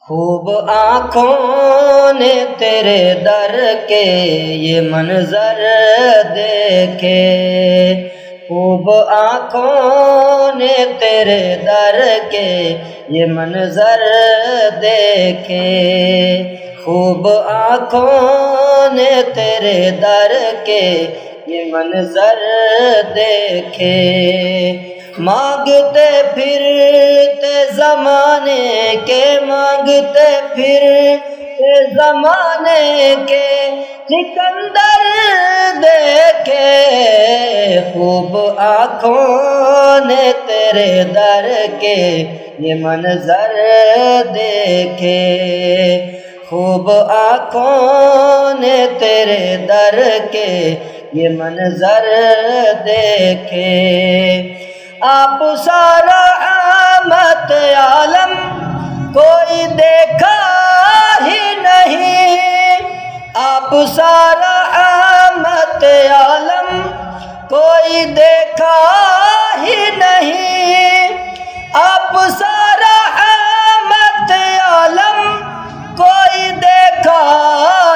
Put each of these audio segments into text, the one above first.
خوب آنکھوں نے تیرے در کے یہ منظر دیکھے، خوب آنکھوں نے تیرے در کے یہ منظر دیکھے، خوب آنکھوں نے تیرے در کے یہ منظر دیکھے، مانگتے پھرتے زمانے کے، مانگتے پھرتے زمانے کے سکندر دیکھے، خوب آنکھوں نے تیرے در کے یہ منظر دیکھے، خوب آنکھوں نے تیرے در کے یہ منظر دیکھے، آپ سارا رحمت عالم کوئی دیکھا ہی نہیں، آپ سارا رحمت عالم کوئی دیکھا ہی نہیں، آپ سارا رحمت عالم کوئی دیکھا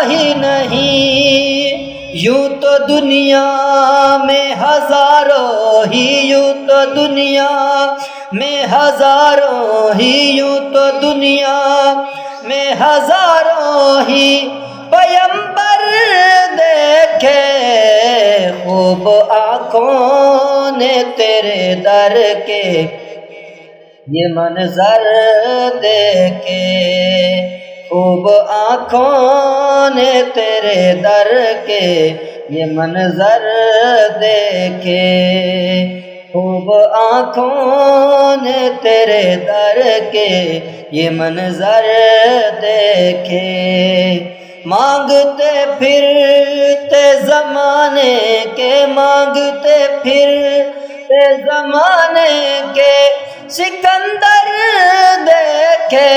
ہی نہیں، یوں تو دنیا میں ہزاروں ہی، یوں تو دنیا میں ہزاروں ہی، یوں تو دنیا میں ہزاروں ہی پیمبر دیکھے، خوب آنکھوں نے تیرے در کے یہ منظر دیکھے، خوب آنکھوں نے تیرے در کے یہ منظر دیکھے، خوب آنکھوں نے تیرے در کے یہ منظر دیکھے، مانگتے پھرتے زمانے کے، مانگتے پھرتے زمانے کے سکندر دیکھے،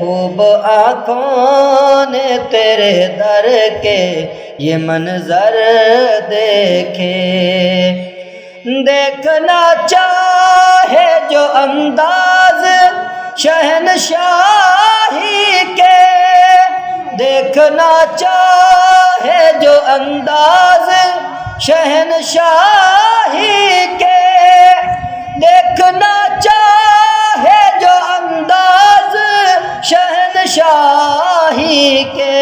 خوب آنکھوں نے تیرے در کے یہ منظر دیکھے، دیکھنا چاہے جو انداز شہنشاہی کے، دیکھنا چاہے جو انداز شہنشاہی کے، دیکھنا چاہے جو انداز شہنشاہی کے،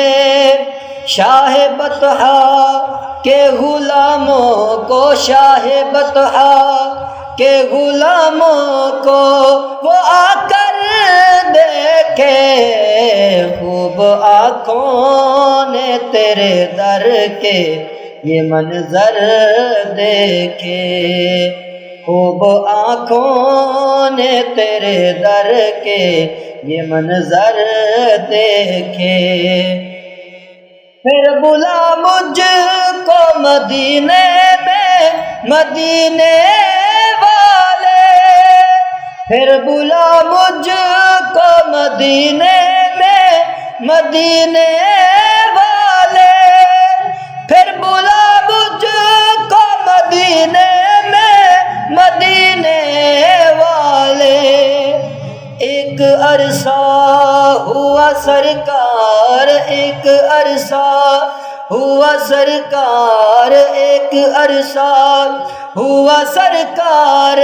شاہ بطحا کے غلاموں کو، شاہ بطحا کے غلاموں کو وہ آ کر دیکھے، خوب آنکھوں نے تیرے در کے یہ منظر دیکھے، خوب آنکھوں نے تیرے در کے یہ منظر دیکھے، پھر بلا مجھ کو مدینے میں مدینے والے، پھر بلا مجھ کو مدینے میں مدینے والے، پھر بلا مجھ کو مدینے میں مدینے والے، ایک عرصہ ہوا سرکار، ایک عرصہ ہوا سرکار، ایک عرصہ ہوا سرکار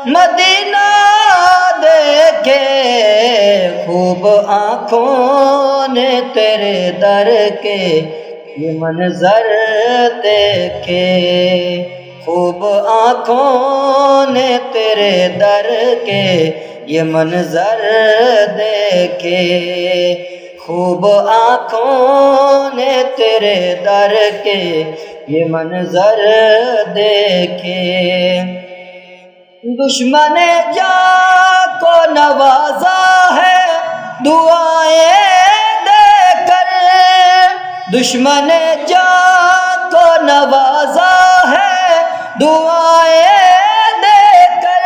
مدینہ دیکھے، خوب آنکھوں نے تیرے در کے یہ منظر دیکھے، خوب آنکھوں نے تیرے در کے یہ منظر دیکھے، خوب آنکھوں نے تیرے در کے یہ منظر دیکھے، دشمن جاں کو نوازا ہے دعائیں دے کر، دشمن جاں کو نوازا ہے دعائیں دے کر،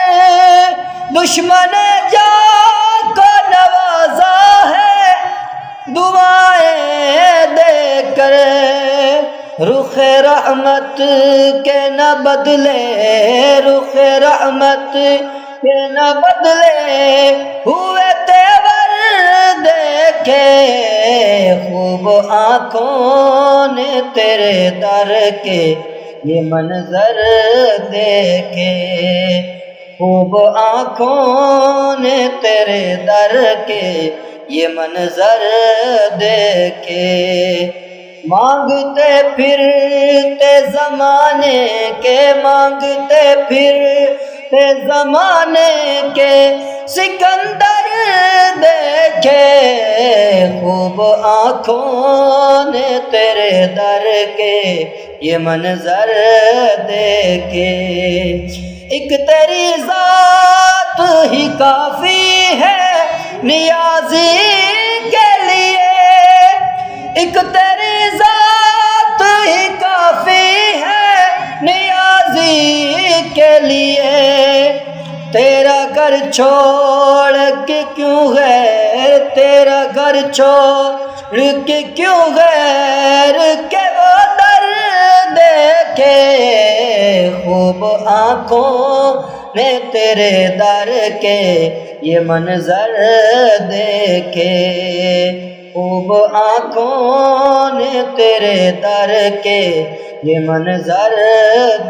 دشمن جاں کو نوازا ہے دعائیں دے کر، رخ رحمت کے نہ بدلے، رخ رحمت کے نہ بدلے ہوئے تیور دیکھے خوب آنکھوں نے تیرے در کے یہ منظر دیکھے خوب آنکھوں نے تیرے در کے یہ منظر دیکھے مانگتے پھرتے زمانے کے مانگتے پھرتے زمانے کے سکندر دیکھے خوب آنکھوں نے تیرے در کے یہ منظر دیکھے ایک تیری ذات ہی کافی ہے نیازی کے لیے ایک تیری ذات ہی کافی ہے نیازی کے لیے تیرا گھر چھوڑ کے کیوں غیر تیرا گھر چھوڑ کے کیوں غیر کے وہ در دیکھے خوب آنکھوں نے تیرے در کے یہ منظر دیکھے خوب آنکھوں نے تیرے در کے یہ منظر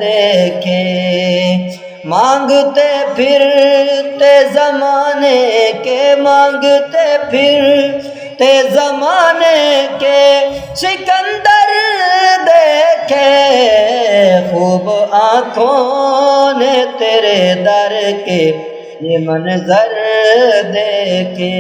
دیکھے مانگتے پھرتے زمانے کے مانگتے پھرتے زمانے کے سکندر دیکھے خوب آنکھوں نے تیرے در کے یہ منظر دیکھے